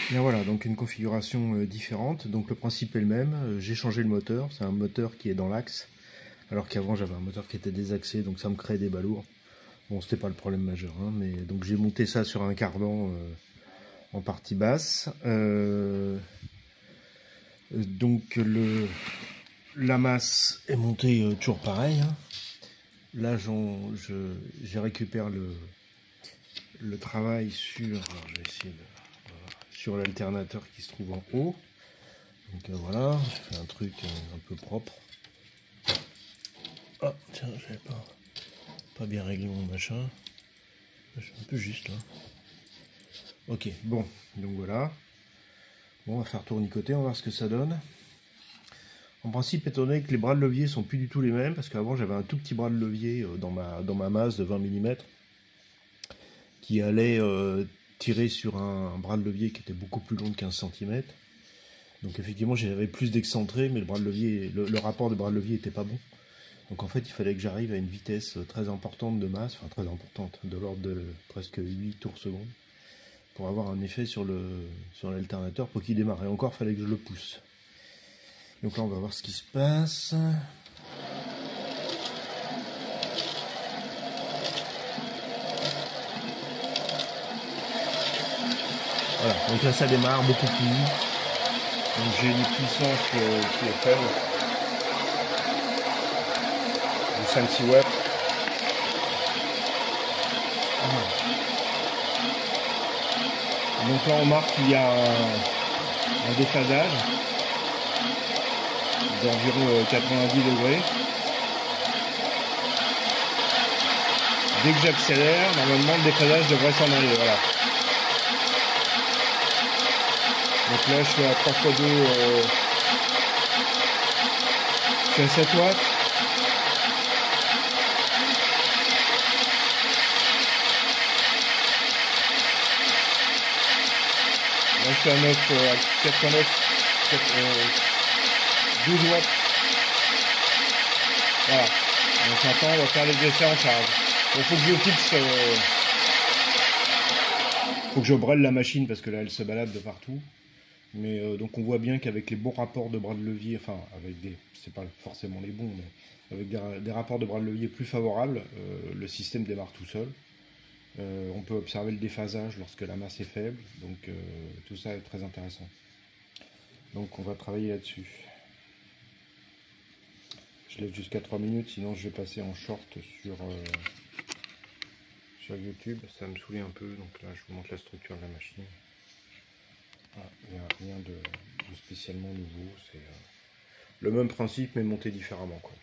Bien voilà, donc une configuration différente. Donc le principe est le même. J'ai changé le moteur. C'est un moteur qui est dans l'axe. Alors qu'avant j'avais un moteur qui était désaxé, donc ça me crée des balourds. Bon, c'était pas le problème majeur, hein, mais donc j'ai monté ça sur un cardan en partie basse. Donc la masse est montée toujours pareil, hein. Là j'ai récupère le travail sur, alors je vais essayer sur l'alternateur qui se trouve en haut. Donc voilà, je fais un truc un peu propre. Ah tiens, j'avais pas bien réglé mon machin. Je suis un peu juste là. Ok, bon, donc voilà. Bon, on va faire tournicoter, on va voir ce que ça donne. En principe, étant donné que les bras de levier sont plus du tout les mêmes, parce qu'avant j'avais un tout petit bras de levier dans ma masse de 20 mm qui allait tirer sur un bras de levier qui était beaucoup plus long de 15 cm. Donc effectivement j'avais plus d'excentré, mais le bras de levier, le rapport de bras de levier était pas bon. Donc en fait il fallait que j'arrive à une vitesse très importante de masse, enfin très importante, de l'ordre de presque 8 tours secondes, pour avoir un effet sur l'alternateur pour qu'il démarre. Et encore, il fallait que je le pousse. Donc là, on va voir ce qui se passe. Voilà, donc là, ça démarre beaucoup plus vite. Donc j'ai une puissance qui est faible. Du 5-6 watts. Donc là, on marque qu'il y a un déphasage d'environ 90 degrés. Dès que j'accélère, normalement le déphasage devrait s'en aller, voilà. Donc là je suis à 3 x 2, je suis à 7 watts. Là je suis à 12 watts. Voilà. Donc maintenant on va faire les essais en charge. Il faut que je fixe, faut que je brêle la machine parce que là elle se balade de partout. Mais donc on voit bien qu'avec les bons rapports de bras de levier, enfin avec des, c'est pas forcément les bons, mais avec des rapports de bras de levier plus favorables, le système démarre tout seul. On peut observer le déphasage lorsque la masse est faible, donc tout ça est très intéressant. Donc on va travailler là-dessus. Je laisse jusqu'à 3 minutes, sinon je vais passer en short sur YouTube. Ça me saoulait un peu, donc là je vous montre la structure de la machine. Ah, il n'y a rien de spécialement nouveau, c'est le même principe mais monté différemment, quoi.